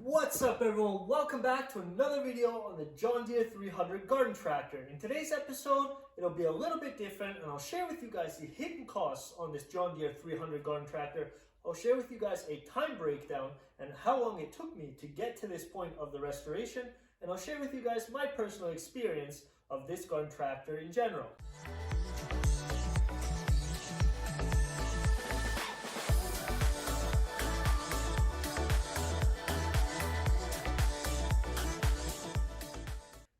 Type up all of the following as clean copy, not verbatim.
What's up everyone, welcome back to another video on the John Deere 300 garden tractor. In today's episode, it'll be a little bit different and I'll share with you guys the hidden costs on this John Deere 300 garden tractor. I'll share with you guys a time breakdown and how long it took me to get to this point of the restoration, and I'll share with you guys my personal experience of this garden tractor in general.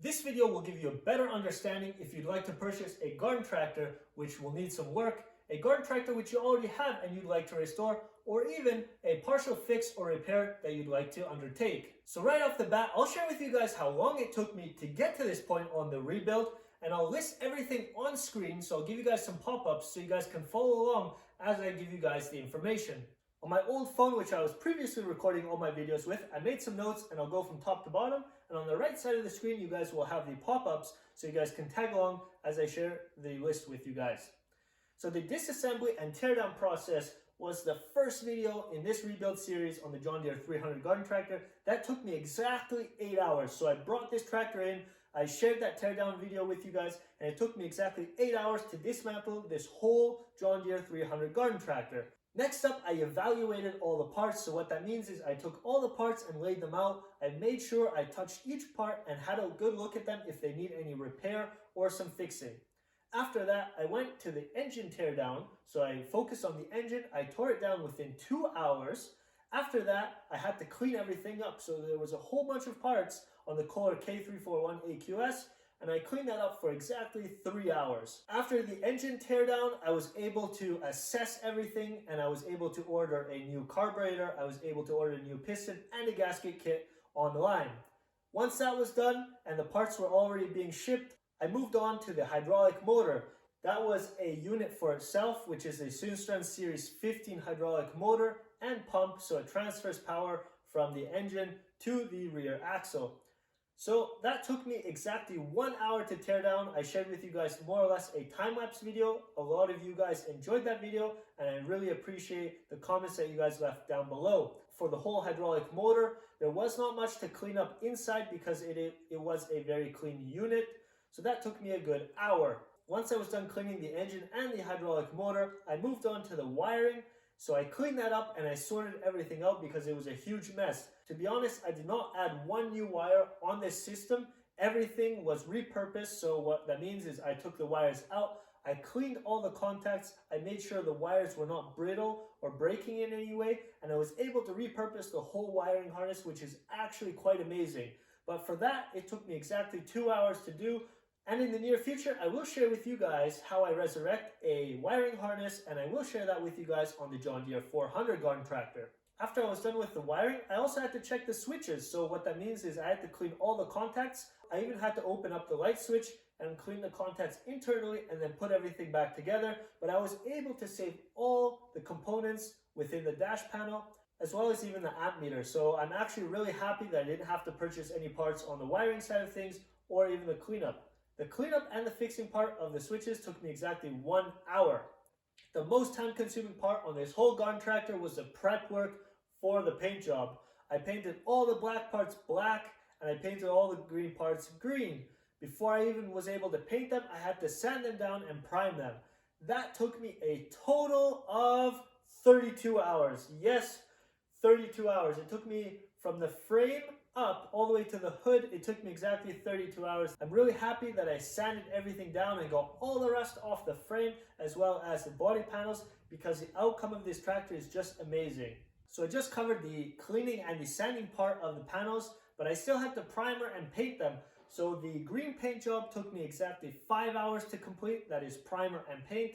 This video will give you a better understanding if you'd like to purchase a garden tractor which will need some work, a garden tractor which you already have and you'd like to restore, or even a partial fix or repair that you'd like to undertake. So right off the bat, I'll share with you guys how long it took me to get to this point on the rebuild, and I'll list everything on screen, so I'll give you guys some pop-ups so you guys can follow along as I give you guys the information. On my old phone, which I was previously recording all my videos with, I made some notes and I'll go from top to bottom, and on the right side of the screen you guys will have the pop-ups so you guys can tag along as I share the list with you guys. So the disassembly and teardown process was the first video in this rebuild series on the John Deere 300 garden tractor. That took me exactly 8 hours. So I brought this tractor in, I shared that teardown video with you guys, and it took me exactly 8 hours to dismantle this whole John Deere 300 garden tractor. Next up, I evaluated all the parts. So what that means is I took all the parts and laid them out. I made sure I touched each part and had a good look at them if they need any repair or some fixing. After that, I went to the engine teardown. So I focused on the engine. I tore it down within 2 hours. After that, I had to clean everything up. So there was a whole bunch of parts on the Kohler K341 AQS, and I cleaned that up for exactly 3 hours. After the engine teardown, I was able to assess everything and I was able to order a new carburetor, I was able to order a new piston and a gasket kit online. Once that was done and the parts were already being shipped, I moved on to the hydraulic motor. That was a unit for itself, which is a Sundstrand Series 15 hydraulic motor and pump, so it transfers power from the engine to the rear axle. So that took me exactly 1 hour to tear down. I shared with you guys more or less a time-lapse video. A lot of you guys enjoyed that video and I really appreciate the comments that you guys left down below. For the whole hydraulic motor, there was not much to clean up inside because it was a very clean unit. So that took me a good hour. Once I was done cleaning the engine and the hydraulic motor, I moved on to the wiring. So I cleaned that up and I sorted everything out because it was a huge mess. To be honest, I did not add one new wire on this system. Everything was repurposed. So what that means is I took the wires out, I cleaned all the contacts, I made sure the wires were not brittle or breaking in any way, and I was able to repurpose the whole wiring harness, which is actually quite amazing. But for that, it took me exactly 2 hours to do. And in the near future, I will share with you guys how I resurrect a wiring harness, and I will share that with you guys on the John Deere 400 garden tractor. After I was done with the wiring, I also had to check the switches. So what that means is I had to clean all the contacts. I even had to open up the light switch and clean the contacts internally and then put everything back together. But I was able to save all the components within the dash panel, as well as even the amp meter. So I'm actually really happy that I didn't have to purchase any parts on the wiring side of things or even the cleanup. The cleanup and the fixing part of the switches took me exactly 1 hour. The most time-consuming part on this whole garden tractor was the prep work for the paint job. I painted all the black parts black and I painted all the green parts green. Before I even was able to paint them, I had to sand them down and prime them. That took me a total of 32 hours. Yes, 32 hours. It took me from the frame up all the way to the hood. It took me exactly 32 hours. I'm really happy that I sanded everything down and got all the rust off the frame as well as the body panels, because the outcome of this tractor is just amazing. So I just covered the cleaning and the sanding part of the panels, but I still had to primer and paint them. So the green paint job took me exactly 5 hours to complete. That is primer and paint.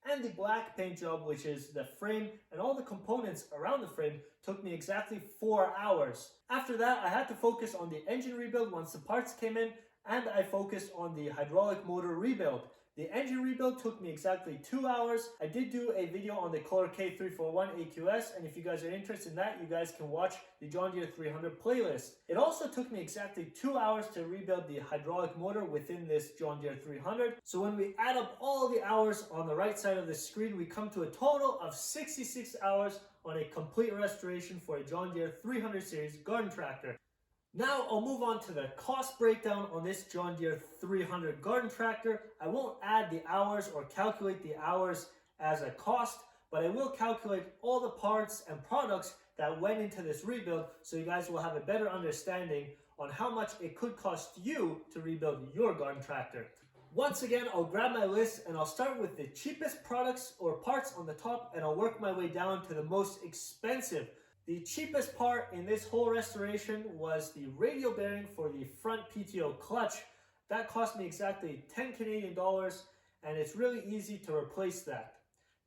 And the black paint job, which is the frame and all the components around the frame, took me exactly 4 hours. After that, I had to focus on the engine rebuild once the parts came in, and I focused on the hydraulic motor rebuild. The engine rebuild took me exactly 2 hours. I did do a video on the Kohler K341 AQS, and if you guys are interested in that, you guys can watch the John Deere 300 playlist. It also took me exactly 2 hours to rebuild the hydraulic motor within this John Deere 300. So when we add up all the hours on the right side of the screen, we come to a total of 66 hours on a complete restoration for a John Deere 300 series garden tractor. Now I'll move on to the cost breakdown on this John Deere 300 garden tractor. I won't add the hours or calculate the hours as a cost, but I will calculate all the parts and products that went into this rebuild so you guys will have a better understanding on how much it could cost you to rebuild your garden tractor. Once again, I'll grab my list and I'll start with the cheapest products or parts on the top, and I'll work my way down to the most expensive. The cheapest part in this whole restoration was the radial bearing for the front PTO clutch. That cost me exactly 10 Canadian dollars, and it's really easy to replace that.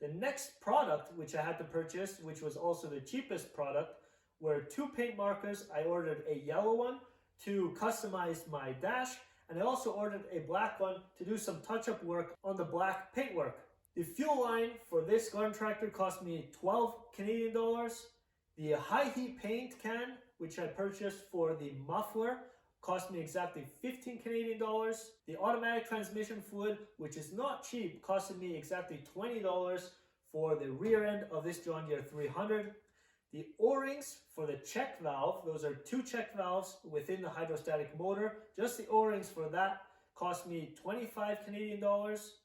The next product which I had to purchase, which was also the cheapest product, were 2 paint markers. I ordered a yellow one to customize my dash, and I also ordered a black one to do some touch-up work on the black paintwork. The fuel line for this garden tractor cost me 12 Canadian dollars. The high heat paint can, which I purchased for the muffler, cost me exactly 15 Canadian dollars. The automatic transmission fluid, which is not cheap, costed me exactly $20 for the rear end of this John Deere 300. The O-rings for the check valve, those are 2 check valves within the hydrostatic motor. Just the O-rings for that cost me 25 Canadian dollars.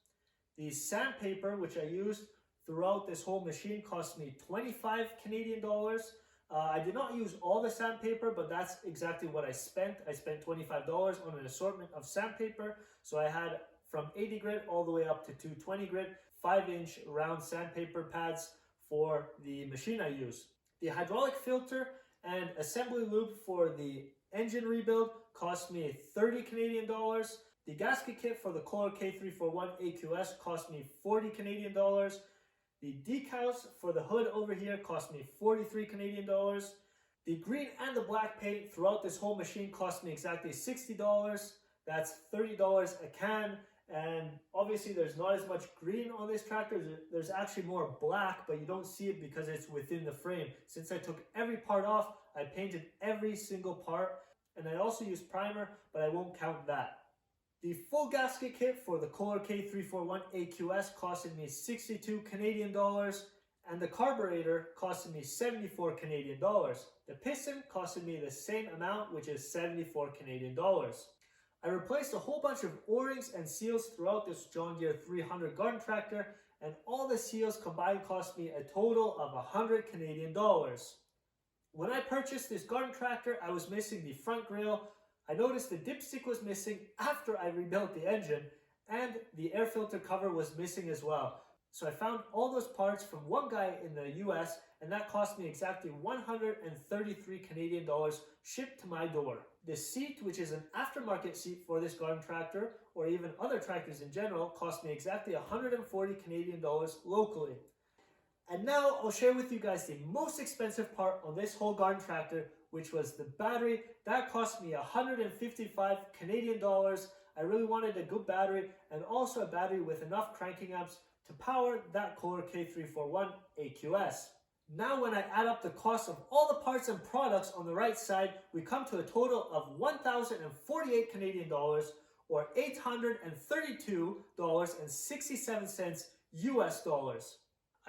The sandpaper, which I used throughout this whole machine, cost me 25 Canadian dollars. I did not use all the sandpaper, but that's exactly what I spent. I spent $25 on an assortment of sandpaper. So I had from 80 grit all the way up to 220 grit, 5-inch round sandpaper pads for the machine I use. The hydraulic filter and assembly loop for the engine rebuild cost me 30 Canadian dollars. The gasket kit for the Kohler K341 AQS cost me 40 Canadian dollars. The decals for the hood over here cost me 43 Canadian dollars. The green and the black paint throughout this whole machine cost me exactly $60. That's $30 a can. And obviously there's not as much green on this tractor. There's actually more black, but you don't see it because it's within the frame. Since I took every part off, I painted every single part, and I also used primer, but I won't count that. The full gasket kit for the Kohler K341 AQS costed me 62 Canadian dollars, and the carburetor costed me 74 Canadian dollars. The piston costed me the same amount, which is 74 Canadian dollars. I replaced a whole bunch of O-rings and seals throughout this John Deere 300 garden tractor, and all the seals combined cost me a total of 100 Canadian dollars. When I purchased this garden tractor, I was missing the front grille. I noticed the dipstick was missing after I rebuilt the engine, and the air filter cover was missing as well. So I found all those parts from one guy in the US, and that cost me exactly 133 Canadian dollars shipped to my door. The seat, which is an aftermarket seat for this garden tractor, or even other tractors in general, cost me exactly 140 Canadian dollars locally. And now I'll share with you guys the most expensive part on this whole garden tractor, which was the battery. That cost me 155 Canadian dollars. I really wanted a good battery, and also a battery with enough cranking amps to power that Kohler K341 AQS. Now when I add up the cost of all the parts and products on the right side, we come to a total of 1,048 Canadian dollars, or $832.67 US dollars.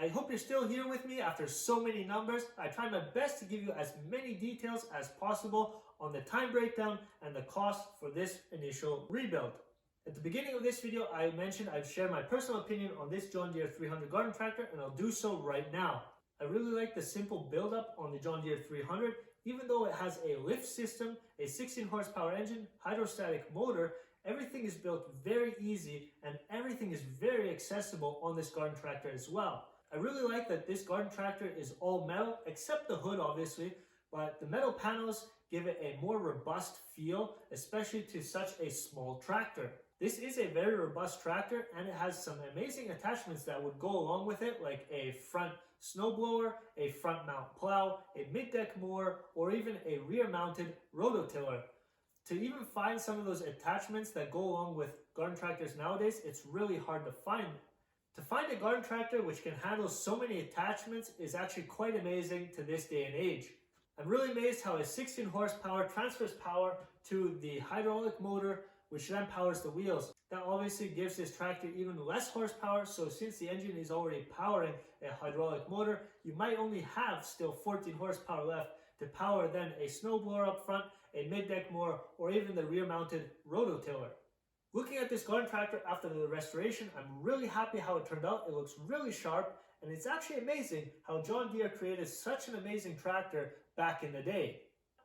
I hope you're still here with me after so many numbers. I tried my best to give you as many details as possible on the time breakdown and the cost for this initial rebuild. At the beginning of this video, I mentioned I'd share my personal opinion on this John Deere 300 garden tractor, and I'll do so right now. I really like the simple build-up on the John Deere 300. Even though it has a lift system, a 16 horsepower engine, hydrostatic motor, everything is built very easy and everything is very accessible on this garden tractor as well. I really like that this garden tractor is all metal, except the hood obviously, but the metal panels give it a more robust feel, especially to such a small tractor. This is a very robust tractor, and it has some amazing attachments that would go along with it, like a front snowblower, a front mount plow, a mid-deck mower, or even a rear-mounted rototiller. To even find some of those attachments that go along with garden tractors nowadays, it's really hard to find. To find a garden tractor which can handle so many attachments is actually quite amazing to this day and age. I'm really amazed how a 16 horsepower transfers power to the hydraulic motor which then powers the wheels. That obviously gives this tractor even less horsepower, so since the engine is already powering a hydraulic motor, you might only have still 14 horsepower left to power then a snowblower up front, a mid-deck mower, or even the rear-mounted rototiller. Looking at this garden tractor after the restoration, I'm really happy how it turned out. It looks really sharp, and it's actually amazing how John Deere created such an amazing tractor back in the day.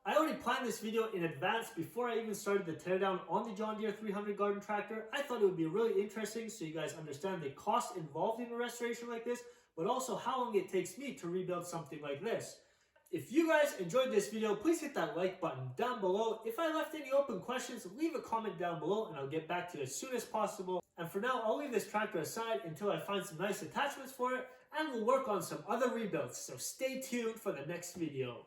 I already planned this video in advance before I even started the teardown on the John Deere 300 garden tractor. I thought it would be really interesting so you guys understand the cost involved in a restoration like this, but also how long it takes me to rebuild something like this. If you guys enjoyed this video, please hit that like button down below. If I left any open questions, leave a comment down below and I'll get back to you as soon as possible. And for now, I'll leave this tractor aside until I find some nice attachments for it, and we'll work on some other rebuilds, so stay tuned for the next video.